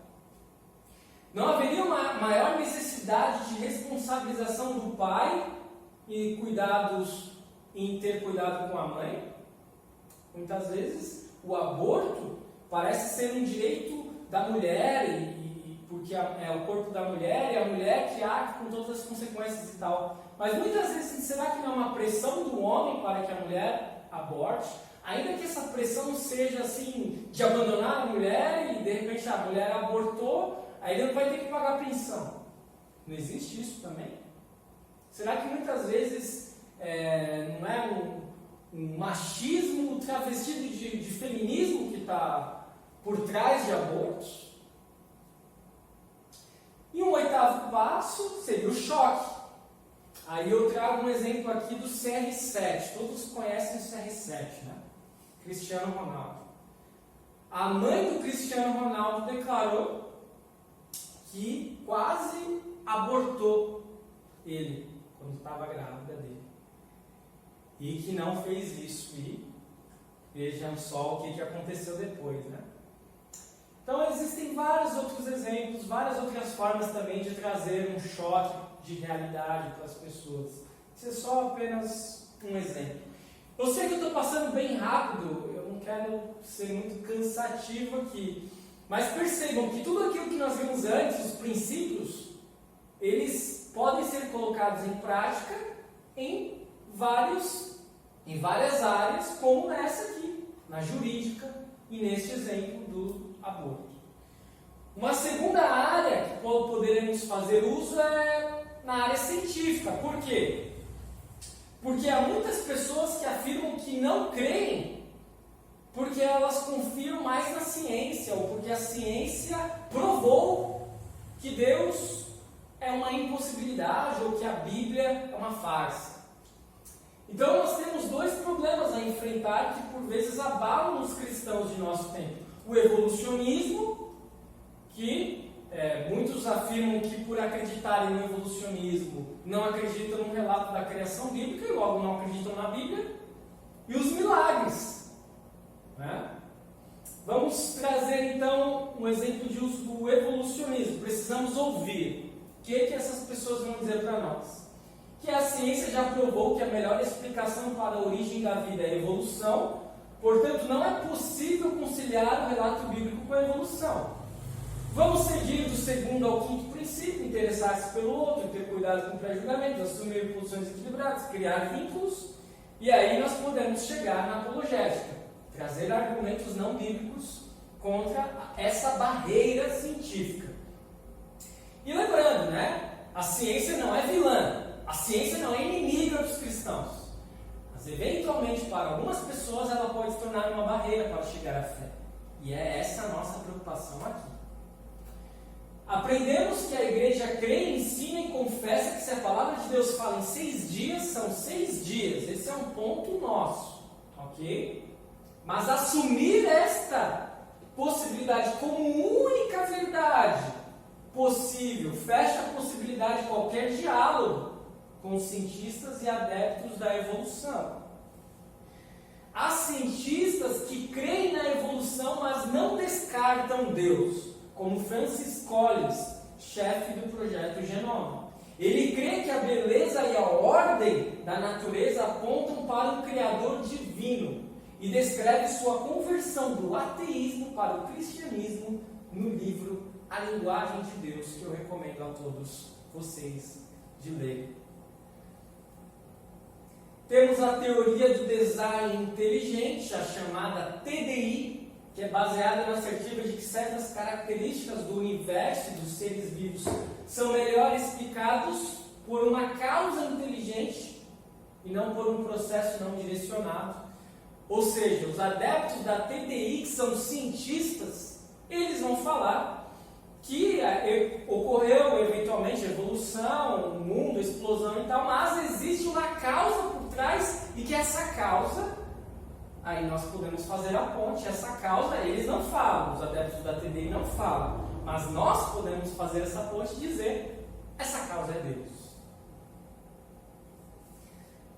Speaker 1: Não haveria uma maior necessidade de responsabilização do pai e em ter cuidado com a mãe? Muitas vezes o aborto parece ser um direito da mulher, porque é o corpo da mulher e a mulher que arca com todas as consequências e tal. Mas muitas vezes, será que não é uma pressão do homem para que a mulher aborte? Ainda que essa pressão seja assim, de abandonar a mulher e de repente a mulher abortou, aí ele não vai ter que pagar pensão. Não existe isso também? Será que muitas vezes não é um machismo travestido de feminismo que está por trás de abortos? E um 8º passo seria o choque. Aí eu trago um exemplo aqui do CR7. Todos conhecem o CR7, né? Cristiano Ronaldo. A mãe do Cristiano Ronaldo declarou que quase abortou ele quando estava grávida dele. E que não fez isso. E vejam só o que aconteceu depois, né? Então existem vários outros exemplos, várias outras formas também de trazer um choque de realidade para as pessoas. Isso é só apenas um exemplo. Eu sei que eu estou passando bem rápido, eu não quero ser muito cansativo aqui, mas percebam que tudo aquilo que nós vimos antes, os princípios, eles podem ser colocados em prática em várias áreas, como nessa aqui, na jurídica e neste exemplo do aborto. Uma segunda área que poderemos fazer uso é na área científica. Por quê? Porque há muitas pessoas que afirmam que não creem porque elas confiam mais na ciência, ou porque a ciência provou que Deus é uma impossibilidade, ou que a Bíblia é uma farsa. Então nós temos 2 problemas a enfrentar que por vezes abalam os cristãos de nosso tempo. O evolucionismo, que muitos afirmam que por acreditarem no evolucionismo não acreditam no relato da criação bíblica e logo não acreditam na Bíblia. E os milagres. Né? Vamos trazer então um exemplo de uso do evolucionismo. Precisamos ouvir o que essas pessoas vão dizer para nós. Que a ciência já provou que a melhor explicação para a origem da vida é a evolução, portanto não é possível conciliar o relato bíblico com a evolução. Vamos seguir do 2º ao 5º princípio, interessar-se pelo outro, ter cuidado com o pré-julgamento, assumir posições equilibradas, criar vínculos, e aí nós podemos chegar na apologética, trazer argumentos não bíblicos contra essa barreira científica. E lembrando, né, a ciência não é vilã, a ciência não é inimiga dos cristãos, mas eventualmente para algumas pessoas ela pode se tornar uma barreira para chegar à fé, e é essa a nossa preocupação aqui. Aprendemos que a igreja crê, ensina e confessa que se a palavra de Deus fala em 6 dias, são 6 dias. Esse é um ponto nosso, ok? Mas assumir esta possibilidade como única verdade possível fecha a possibilidade de qualquer diálogo com os cientistas e adeptos da evolução. Há cientistas que creem na evolução, mas não descartam Deus, como Francis Collins, chefe do projeto Genoma. Ele crê que a beleza e a ordem da natureza apontam para um Criador divino e descreve sua conversão do ateísmo para o cristianismo no livro A Linguagem de Deus, que eu recomendo a todos vocês de ler. Temos a teoria do design inteligente, a chamada TDI, que é baseada na assertiva de que certas características do universo e dos seres vivos são melhor explicados por uma causa inteligente e não por um processo não direcionado. Ou seja, os adeptos da TDI, que são cientistas, eles vão falar que ocorreu eventualmente evolução, o mundo, explosão e tal, mas existe uma causa por trás e que essa causa, aí nós podemos fazer a ponte, essa causa eles não falam, os adeptos da TDI não falam, mas nós podemos fazer essa ponte e dizer, essa causa é Deus.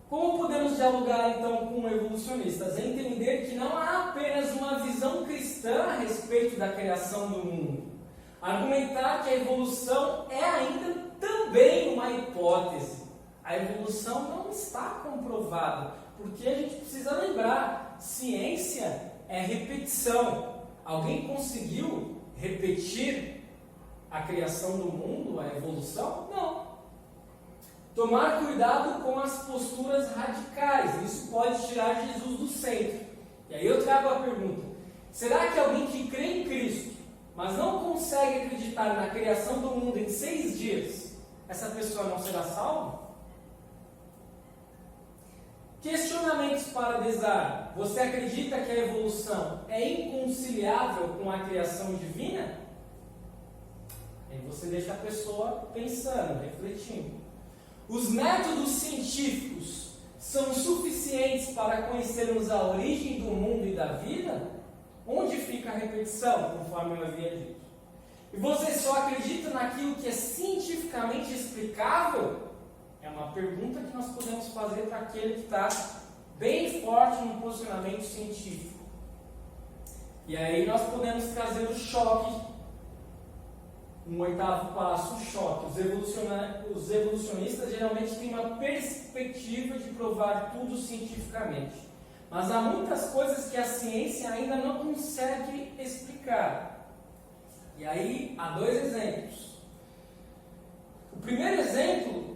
Speaker 1: Como podemos dialogar então com evolucionistas? Entender que não há apenas uma visão cristã a respeito da criação do mundo. Argumentar que a evolução é ainda também uma hipótese. A evolução não está comprovada, porque a gente precisa lembrar, ciência é repetição. Alguém conseguiu repetir a criação do mundo, a evolução? Não. Tomar cuidado com as posturas radicais, isso pode tirar Jesus do centro. E aí eu trago a pergunta, será que alguém que crê em Cristo, mas não consegue acreditar na criação do mundo em 6 dias, essa pessoa não será salva? Questionamentos para Desar. Você acredita que a evolução é inconciliável com a criação divina? Aí você deixa a pessoa pensando, refletindo. Os métodos científicos são suficientes para conhecermos a origem do mundo e da vida? Onde fica a repetição, conforme eu havia dito? E você só acredita naquilo que é cientificamente explicável? É uma pergunta que nós podemos fazer para aquele que está bem forte no posicionamento científico. E aí nós podemos trazer o choque, um 8º passo, o choque. Os evolucionistas geralmente têm uma perspectiva de provar tudo cientificamente. Mas há muitas coisas que a ciência ainda não consegue explicar. E aí há 2 exemplos. O primeiro exemplo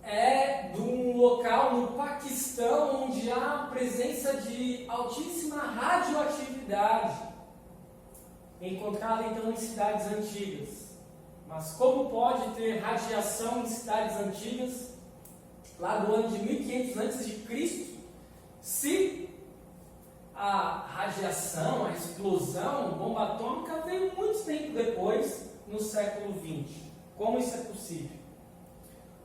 Speaker 1: é de um local no Paquistão onde há a presença de altíssima radioatividade, encontrada então em cidades antigas. Mas como pode ter radiação em cidades antigas, lá do ano de 1500 a.C., se a radiação, a explosão, a bomba atômica veio muito tempo depois, no século XX? Como isso é possível?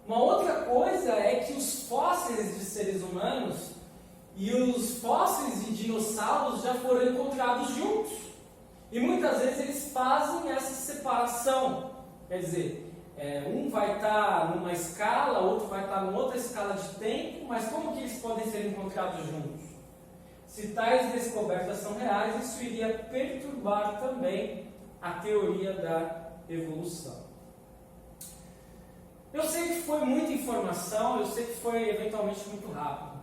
Speaker 1: Uma outra coisa é que os fósseis de seres humanos e os fósseis de dinossauros já foram encontrados juntos. E muitas vezes eles fazem essa separação. Quer dizer, um vai estar numa escala, outro vai estar numa outra escala de tempo, mas como que eles podem ser encontrados juntos? Se tais descobertas são reais, isso iria perturbar também a teoria da evolução. Eu sei que foi muita informação, eu sei que foi eventualmente muito rápido,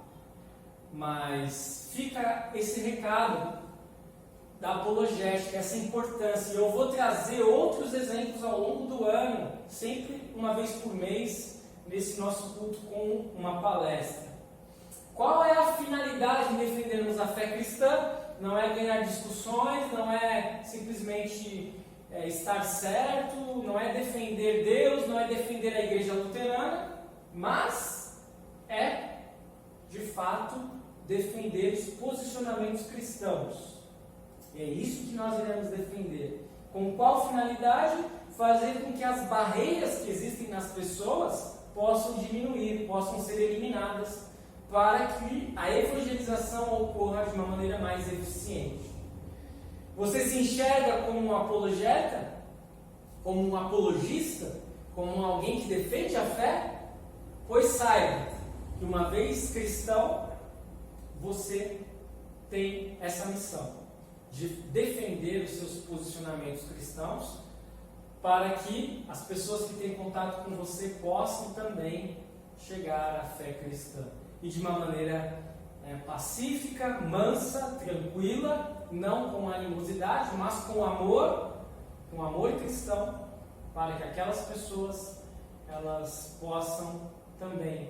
Speaker 1: mas fica esse recado da apologética, essa importância. E eu vou trazer outros exemplos ao longo do ano, sempre uma vez por mês, nesse nosso culto com uma palestra. Qual é a finalidade de defendermos a fé cristã? Não é ganhar discussões, não é simplesmente estar certo, não é defender Deus, não é defender a igreja luterana, mas é, de fato, defender os posicionamentos cristãos. É isso que nós iremos defender. Com qual finalidade? Fazer com que as barreiras que existem nas pessoas possam diminuir, possam ser eliminadas, para que a evangelização ocorra de uma maneira mais eficiente. Você se enxerga como um apologeta? Como um apologista? Como alguém que defende a fé? Pois saiba que uma vez cristão, você tem essa missão de defender os seus posicionamentos cristãos, para que as pessoas que têm contato com você possam também chegar à fé cristã. E de uma maneira pacífica, mansa, tranquila, não com animosidade, mas com amor cristão, para que aquelas pessoas elas possam também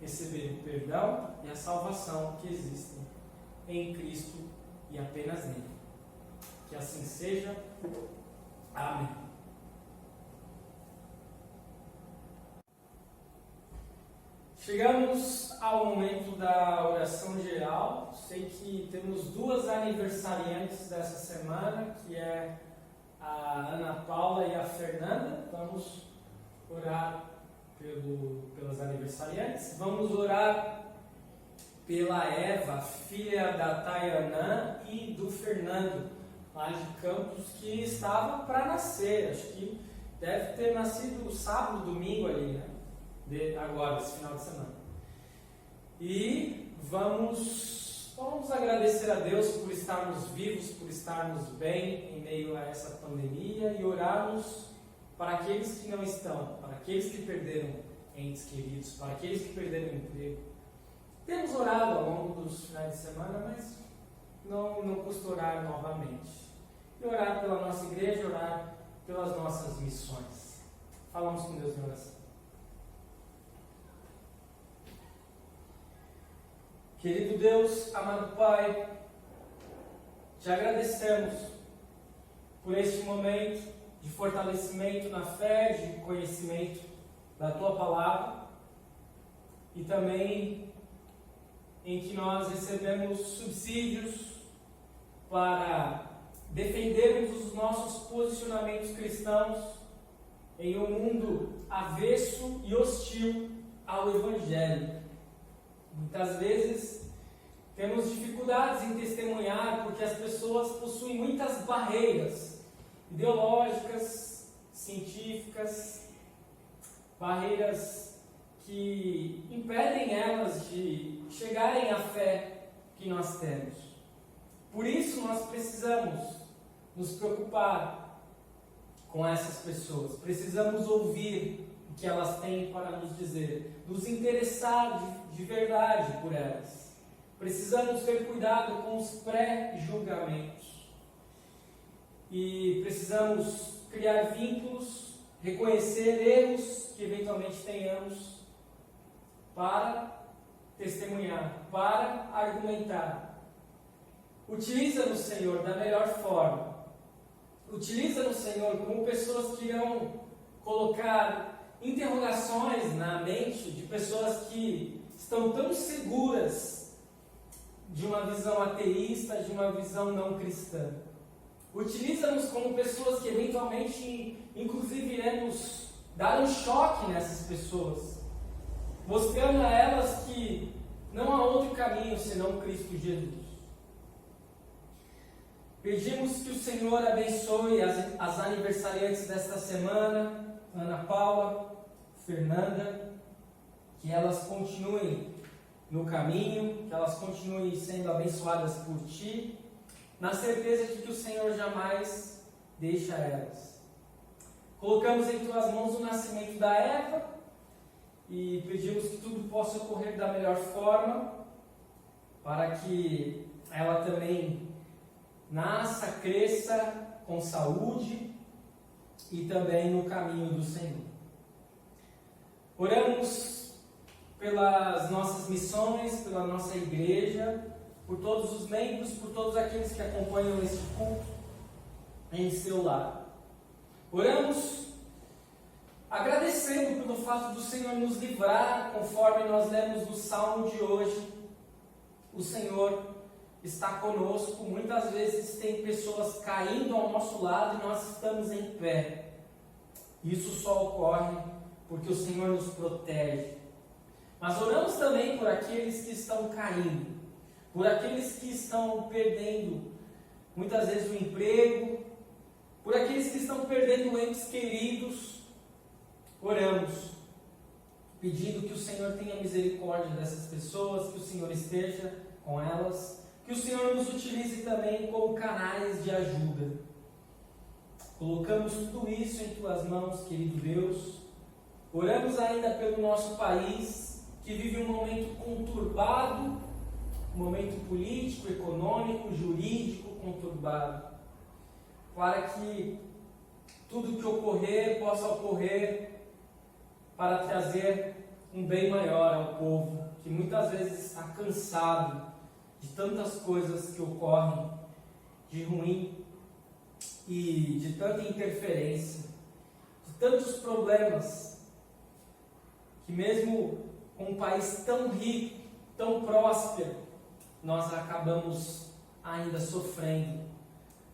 Speaker 1: receber o perdão e a salvação que existem em Cristo e apenas nele. Que assim seja. Amém. Chegamos ao momento da oração geral. Sei que temos duas aniversariantes dessa semana, que é a Ana Paula e a Fernanda. Vamos orar pelas aniversariantes. Vamos orar pela Eva, filha da Tayanã e do Fernando, lá de Campos, que estava para nascer. Acho que deve ter nascido sábado, domingo ali, né? Agora, esse final de semana. E vamos agradecer a Deus por estarmos vivos, por estarmos bem em meio a essa pandemia e orarmos para aqueles que não estão, para aqueles que perderam entes queridos, para aqueles que perderam emprego. Temos orado ao longo dos finais de semana, mas não custa orar novamente. E orar pela nossa igreja, orar pelas nossas missões. Falamos com Deus em oração. Querido Deus, amado Pai, te agradecemos por este momento de fortalecimento na fé, de conhecimento da Tua Palavra e também em que nós recebemos subsídios para defendermos os nossos posicionamentos cristãos em um mundo avesso e hostil ao Evangelho. Muitas vezes temos dificuldades em testemunhar porque as pessoas possuem muitas barreiras ideológicas, científicas, barreiras que impedem elas de chegarem à fé que nós temos. Por isso nós precisamos nos preocupar com essas pessoas, precisamos ouvir o que elas têm para nos dizer, nos interessar de verdade por elas. Precisamos ter cuidado com os pré-julgamentos e precisamos criar vínculos, reconhecer erros que eventualmente tenhamos para testemunhar, para argumentar. Utiliza-nos, Senhor, da melhor forma. Utiliza-nos, Senhor, como pessoas que irão colocar interrogações na mente de pessoas que estão tão seguras de uma visão ateísta, de uma visão não cristã. Utiliza-nos como pessoas que eventualmente, inclusive, iremos dar um choque nessas pessoas, mostrando a elas que não há outro caminho senão Cristo Jesus. Pedimos que o Senhor abençoe as aniversariantes desta semana, Ana Paula, Fernanda, que elas continuem no caminho, que elas continuem sendo abençoadas por Ti, na certeza de que o Senhor jamais deixa elas. Colocamos em Tuas mãos o nascimento da Eva e pedimos que tudo possa ocorrer da melhor forma, para que ela também nasça, cresça com saúde e também no caminho do Senhor. Oramos pelas nossas missões, pela nossa igreja, por todos os membros, por todos aqueles que acompanham este culto em seu lar. Oramos agradecendo pelo fato do Senhor nos livrar, conforme nós lemos no Salmo de hoje. O Senhor está conosco. Muitas vezes tem pessoas caindo ao nosso lado e nós estamos em pé. Isso só ocorre porque o Senhor nos protege. Mas oramos também por aqueles que estão caindo, por aqueles que estão perdendo muitas vezes o emprego, por aqueles que estão perdendo entes queridos. Oramos pedindo que o Senhor tenha misericórdia dessas pessoas, que o Senhor esteja com elas, que o Senhor nos utilize também como canais de ajuda. Colocamos tudo isso em Tuas mãos, querido Deus. Oramos ainda pelo nosso país, que vive um momento conturbado um momento político, econômico, jurídico conturbado, para que tudo que ocorrer possa ocorrer para trazer um bem maior ao povo, que muitas vezes está cansado de tantas coisas que ocorrem de ruim e de tanta interferência, de tantos problemas, que mesmo com um país tão rico, tão próspero, nós acabamos ainda sofrendo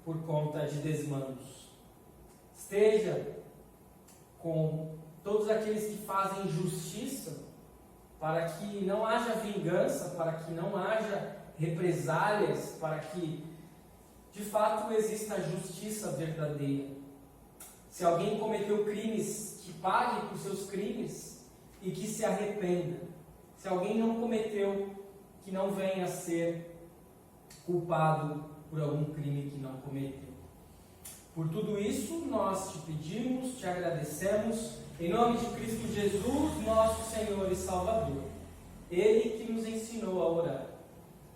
Speaker 1: por conta de desmandos. Esteja com todos aqueles que fazem justiça, para que não haja vingança, para que não haja represálias, para que de fato exista a justiça verdadeira. Se alguém cometeu crimes, que pague por seus crimes e que se arrependa. Se alguém não cometeu, que não venha a ser culpado por algum crime que não cometeu. Por tudo isso, nós te pedimos, te agradecemos, em nome de Cristo Jesus, nosso Senhor e Salvador. Ele que nos ensinou a orar.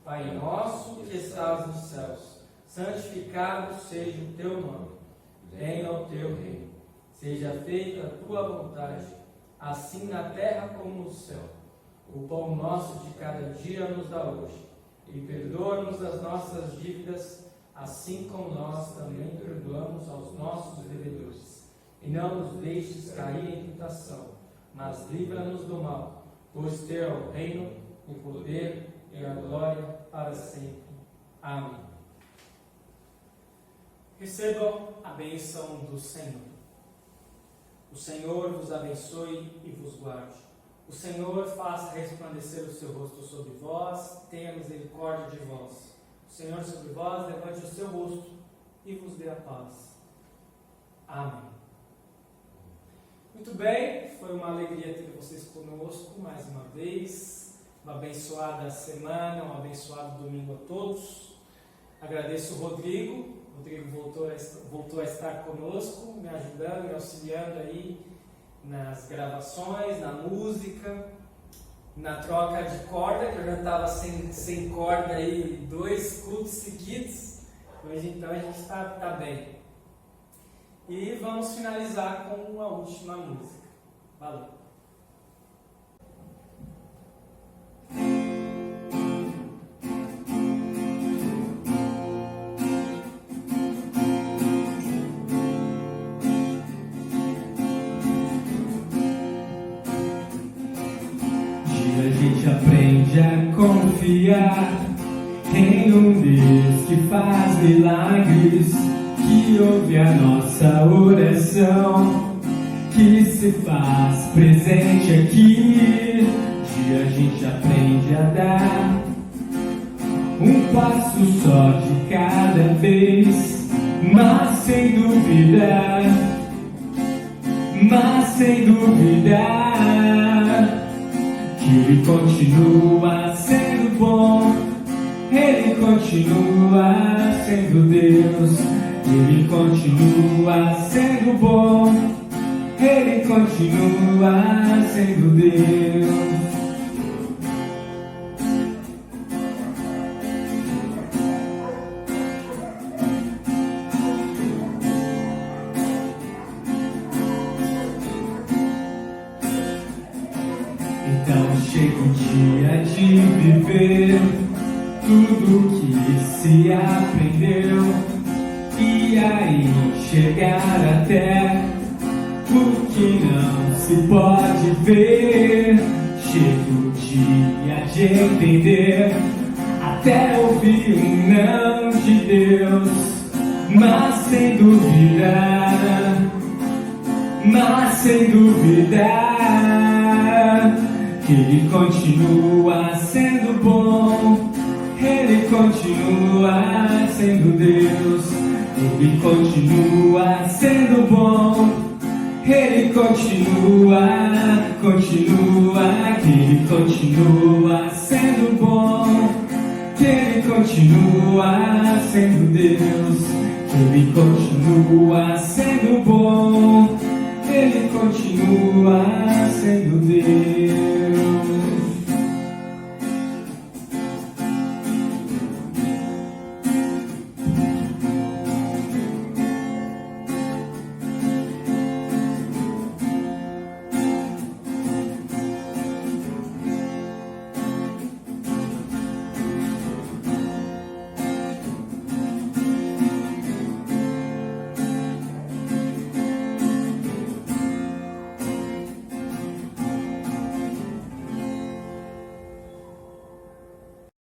Speaker 1: Pai nosso que estás nos céus, santificado seja o teu nome. Venha o teu reino. Seja feita a tua vontade, assim na terra como no céu. O pão nosso de cada dia nos dá hoje. E perdoa-nos as nossas dívidas, assim como nós também perdoamos aos nossos devedores. E não nos deixes cair em tentação, mas livra-nos do mal. Pois teu é o reino, o poder e a glória para sempre. Amém. Recebam a bênção do Senhor. O Senhor vos abençoe e vos guarde. O Senhor faça resplandecer o seu rosto sobre vós, tenha misericórdia de vós. O Senhor sobre vós levante o seu rosto e vos dê a paz. Amém. Muito bem, foi uma alegria ter vocês conosco mais uma vez. Uma abençoada semana, um abençoado domingo a todos. Agradeço o Rodrigo. O Rodrigo voltou a estar conosco, me ajudando, me auxiliando aí nas gravações, na música, na troca de corda, que eu já estava sem corda aí 2 cultos seguidos. Hoje então a gente está bem. E vamos finalizar com a última música. Valeu!
Speaker 2: A gente aprende a confiar em um Deus que faz milagres, que ouve a nossa oração, que se faz presente aqui. A gente aprende a dar um passo só de cada vez, mas sem duvidar, que Ele continua sendo bom, Ele continua sendo Deus, Ele continua sendo bom, Ele continua sendo Deus. Então chega o dia de viver tudo que se aprendeu e aí chegar até o que não se pode ver. Chega o dia de entender, até ouvir um não de Deus, mas sem duvidar, que Ele continua sendo bom, Ele continua sendo Deus, Ele continua sendo bom, Ele continua, que Ele continua sendo bom, que Ele continua sendo Deus, que Ele continua sendo bom, Ele continua